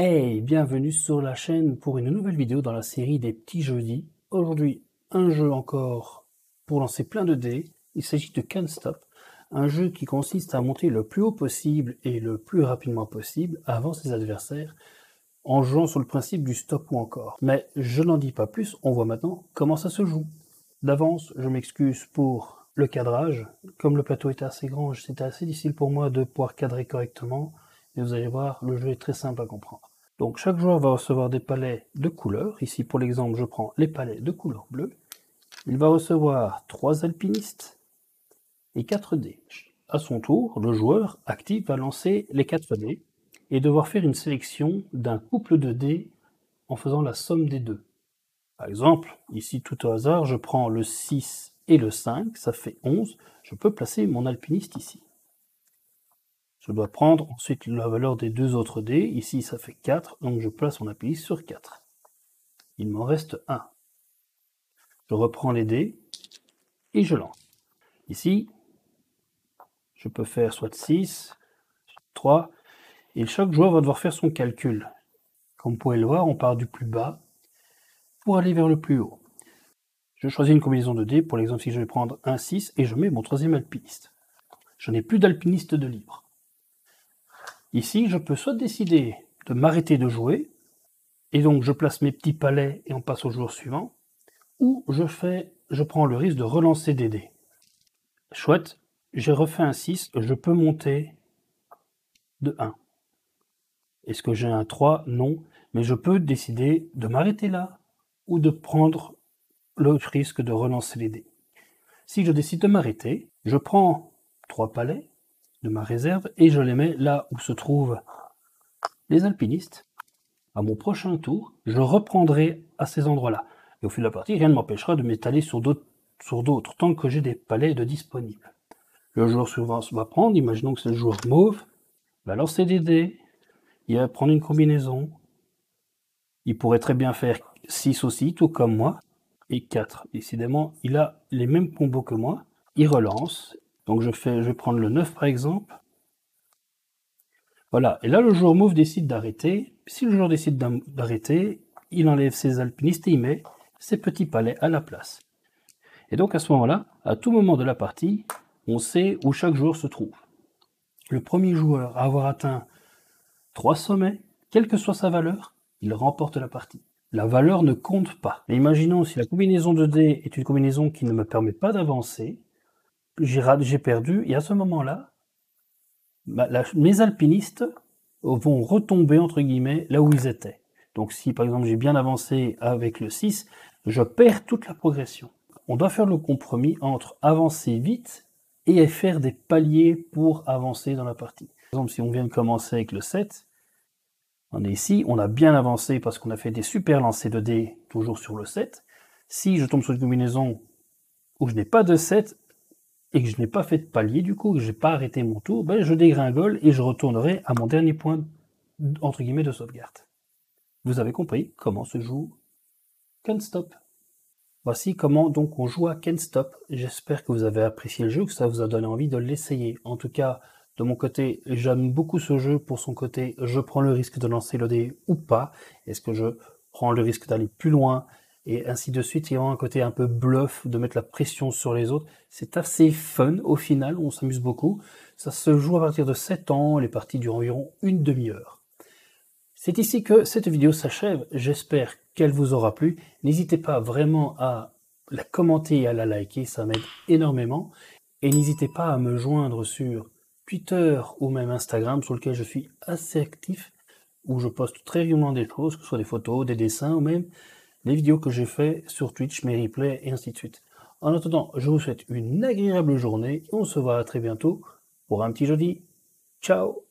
Hey, bienvenue sur la chaîne pour une nouvelle vidéo dans la série des petits jeudis. Aujourd'hui, un jeu encore pour lancer plein de dés. Il s'agit de Can't Stop, un jeu qui consiste à monter le plus haut possible et le plus rapidement possible avant ses adversaires en jouant sur le principe du stop ou encore. Mais je n'en dis pas plus, on voit maintenant comment ça se joue. D'avance, je m'excuse pour le cadrage. Comme le plateau était assez grand, c'était assez difficile pour moi de pouvoir cadrer correctement. Et vous allez voir, le jeu est très simple à comprendre. Donc chaque joueur va recevoir des palets de couleur. Ici pour l'exemple, je prends les palets de couleur bleue. Il va recevoir 3 alpinistes et 4 dés. À son tour, le joueur actif va lancer les 4 dés et devoir faire une sélection d'un couple de dés en faisant la somme des deux. Par exemple, ici tout au hasard, je prends le 6 et le 5, ça fait 11. Je peux placer mon alpiniste ici. Je dois prendre ensuite la valeur des deux autres dés. Ici, ça fait 4, donc je place mon alpiniste sur 4. Il m'en reste 1. Je reprends les dés et je lance. Ici, je peux faire soit 6, 3, et chaque joueur va devoir faire son calcul. Comme vous pouvez le voir, on part du plus bas pour aller vers le plus haut. Je choisis une combinaison de dés. Pour l'exemple, si je vais prendre un 6 et je mets mon troisième alpiniste. Je n'ai plus d'alpiniste de libre. Ici, je peux soit décider de m'arrêter de jouer, et donc je place mes petits palets et on passe au joueur suivant, ou je prends le risque de relancer des dés. Chouette, j'ai refait un 6, je peux monter de 1. Est-ce que j'ai un 3? Non, mais je peux décider de m'arrêter là, ou de prendre le risque de relancer les dés. Si je décide de m'arrêter, je prends 3 palets de ma réserve et je les mets là où se trouvent les alpinistes. À mon prochain tour, je reprendrai à ces endroits-là. Et au fil de la partie, rien ne m'empêchera de m'étaler sur d'autres, tant que j'ai des palets de disponibles. Le joueur suivant va prendre, imaginons que c'est le joueur mauve, va lancer des dés, il va prendre une combinaison. Il pourrait très bien faire 6 aussi, tout comme moi, et 4. Décidément, il a les mêmes combos que moi. Il relance. Donc je vais prendre le 9 par exemple. Voilà, et là le joueur mauve décide d'arrêter. Si le joueur décide d'arrêter, il enlève ses alpinistes et il met ses petits palets à la place. Et donc à ce moment-là, à tout moment de la partie, on sait où chaque joueur se trouve. Le premier joueur à avoir atteint 3 sommets, quelle que soit sa valeur, il remporte la partie. La valeur ne compte pas. Mais imaginons si la combinaison de dés est une combinaison qui ne me permet pas d'avancer, j'ai perdu, et à ce moment-là, mes alpinistes vont retomber, entre guillemets, là où ils étaient. Donc si par exemple j'ai bien avancé avec le 6, je perds toute la progression. On doit faire le compromis entre avancer vite et faire des paliers pour avancer dans la partie. Par exemple, si on vient de commencer avec le 7, on est ici, on a bien avancé parce qu'on a fait des super lancers de dés, toujours sur le 7. Si je tombe sur une combinaison où je n'ai pas de 7, et que je n'ai pas fait de palier, du coup, que je n'ai pas arrêté mon tour, ben je dégringole et je retournerai à mon dernier point, entre guillemets, de sauvegarde. Vous avez compris comment se joue Can't Stop. Voici comment donc on joue à Can't Stop. J'espère que vous avez apprécié le jeu, que ça vous a donné envie de l'essayer. En tout cas, de mon côté, j'aime beaucoup ce jeu pour son côté, je prends le risque de lancer le dé ou pas. Est-ce que je prends le risque d'aller plus loin? Et ainsi de suite, il y a un côté un peu bluff, de mettre la pression sur les autres. C'est assez fun au final, on s'amuse beaucoup. Ça se joue à partir de 7 ans, les parties durent environ une demi-heure. C'est ici que cette vidéo s'achève, j'espère qu'elle vous aura plu. N'hésitez pas vraiment à la commenter et à la liker, ça m'aide énormément. Et n'hésitez pas à me joindre sur Twitter ou même Instagram, sur lequel je suis assez actif, où je poste très régulièrement des choses, que ce soit des photos, des dessins ou même les vidéos que j'ai fait sur Twitch, mes replays et ainsi de suite. En attendant, je vous souhaite une agréable journée et on se voit très bientôt pour un petit jeudi. Ciao!